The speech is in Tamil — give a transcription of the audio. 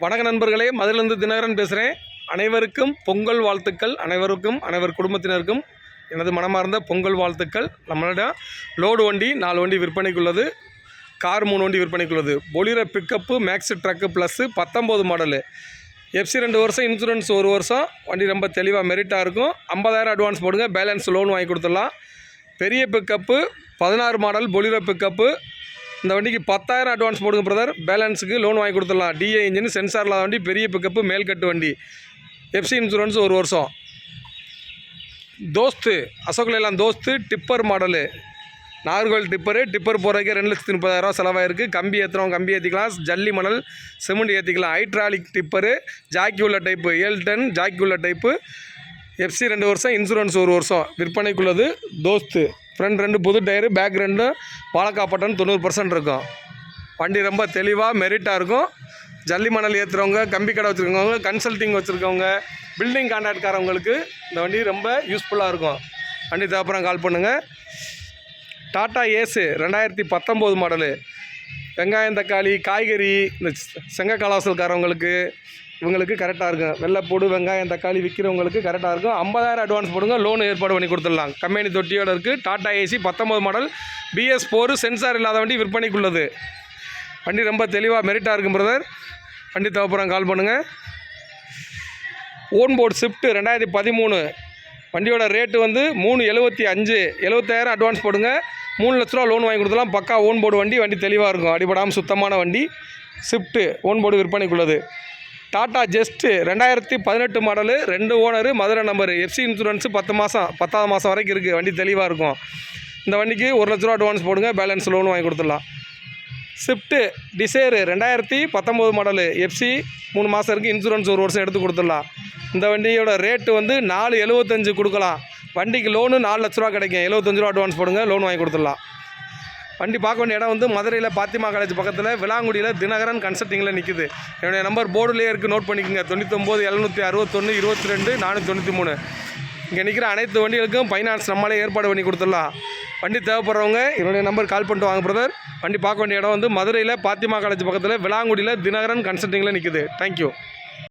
வணக்க நண்பர்களே, மதுரையிலிருந்து தினகரன் பேசுகிறேன். அனைவருக்கும் பொங்கல் வாழ்த்துக்கள். அனைவர் குடும்பத்தினருக்கும் எனது மனமார்ந்த பொங்கல் வாழ்த்துக்கள். நம்மளிடம் லோடு வண்டி 4 வண்டி விற்பனைக்குள்ளது, கார் 3 வண்டி விற்பனைக்குள்ளது. Bolero pickup, Max truck plus 19 model, FC 2 வருஷம், இன்சூரன்ஸ் 1 வருஷம். வண்டி ரொம்ப தெளிவாக மெரிட்டாக இருக்கும். 50,000 அட்வான்ஸ் போடுங்க, பேலன்ஸ் லோன் வாங்கி கொடுத்துடலாம். பெரிய பிக்கப்பு 16 மாடல் பொலிரோ பிக்கப்பு. இந்த வண்டிக்கு 10,000 அட்வான்ஸ் போடுங்க பிரதர், பேலன்ஸுக்கு லோன் வாங்கி கொடுத்துடலாம். டிஏ இன்ஜின், சென்சார் இல்லாத வண்டி, பெரிய பிக்கப்பு, மேல்கட்டு வண்டி, FC இன்சூரன்ஸ் 1 வருஷம். Dost Ashok Leyland Dost tipper model, Nagercoil tipper போகிறதுக்கு 2,30,000 செலவாயிருக்கு. கம்பி ஏற்றுறோம், கம்பி ஏற்றிக்கலாம். ஜல்லி மணல், சிமெண்ட் ஏற்றிக்கலாம். ஹைட்ராலிக் டிப்பரு, ஜாக்கி உள்ள டைப்பு, 7 டன் ஜாக்கி உள்ள டைப்பு. FC 2 வருஷம், இன்சூரன்ஸ் 1 வருஷம். விற்பனைக்குள்ளது தோஸ்து. ஃப்ரண்ட் 2 புது டயரு, பேக் 2 பாலக்காப்பட்டன் 90% இருக்கும். வண்டி ரொம்ப தெளிவாக மெரிட்டாக இருக்கும். ஜல்லி மணல் ஏற்றுறவங்க, கம்பி கடை வச்சுருக்கவங்க, கன்சல்ட்டிங் வச்சுருக்கவங்க, பில்டிங் கான்ட்ராக்ட்காரவங்களுக்கு இந்த வண்டி ரொம்ப யூஸ்ஃபுல்லாக இருக்கும். வண்டி தேவைப்பறம் கால் பண்ணுங்கள். டாடா ஏஸு 2019 மாடலு, வெங்காயம், தக்காளி, காய்கறி, இந்த செங்க காலவாசல்காரவங்களுக்கு இவங்களுக்கு கரெக்டாக இருக்கும். வெள்ளைப்பூடு, வெங்காயம், தக்காளி விற்கிறவங்களுக்கு கரெக்டாக இருக்கும். 50,000 அட்வான்ஸ் போடுங்க, லோன் ஏற்பாடு பண்ணி கொடுத்துடலாம். கம்பெனி தொட்டியோடு இருக்குது. Tata AC 19 model, BS4 sensor இல்லாத வண்டி விற்பனைக்குள்ளது. வண்டி ரொம்ப தெளிவாக மெரிட்டாக இருக்கும் பிரதர். வண்டி தேவைப்பறம் கால் பண்ணுங்கள். ஓன் போர்டு ஸ்விஃப்ட் 2013, வண்டியோட ரேட்டு வந்து 375, 75,000 அட்வான்ஸ் போடுங்க, 3 லட்ச ரூபா லோன் வாங்கி கொடுத்துலாம். பக்கா ஓன் போர்டு வண்டி, வண்டி தெளிவாக இருக்கும், அடிபடாமல் சுத்தமான வண்டி. ஸ்விஃப்ட்டு ஓன் போர்டு விற்பனைக்குள்ளது. Tata Zest 2018 model, 2 owner, Madurai number, FC insurance 10 மாதம் வரைக்கும் இருக்குது. வண்டி தெளிவாக இருக்கும். இந்த வண்டிக்கு 1 லட்ச ரூபா அட்வான்ஸ் போடுங்க, பேலன்ஸ் லோன் வாங்கி கொடுத்துடலாம். ஸ்விஃப்ட்டு டிசைரு 2019 மாடலு, FC 3 மாதம் இருக்குது, இன்சூரன்ஸ் 1 வருஷம் எடுத்து கொடுத்துடலாம். இந்த வண்டியோட ரேட்டு வந்து 475 கொடுக்கலாம். வண்டிக்கு லோனு 4 லட்ச ரூபா கிடைக்கும். 75 ரூபா அட்வான்ஸ் போடுங்க, லோன் வாங்கி கொடுத்துடலாம். வண்டி பார்க்க வேண்டிய இடம் வந்து மதுரையில் பாத்திமா காலேஜ் பக்கத்தில் விளாங்குடியில் தினகரன் கன்சல்ட்டிங்கில் நிற்குது. என்னுடைய நம்பர் போர்டுலேயே இருக்குது, நோட் பண்ணிக்கோங்க. 99 761 22 493. இங்கே நிற்கிற அனைத்து வண்டிகளுக்கும் ஃபைனான்ஸ் நம்மளே ஏற்பாடு பண்ணி கொடுத்துடலாம். வண்டி தேவைப்படுறவங்க என்னுடைய நம்பர் கால் பண்ணிட்டு வாங்க பிரதர். வண்டி பார்க்க வேண்டிய இடம் வந்து மதுரையில் பாத்திமா காலேஜ் பக்கத்தில் விளாங்குடியில் தினகரன் கன்சல்ட்டிங்கில் நிற்குது. தேங்க்யூ.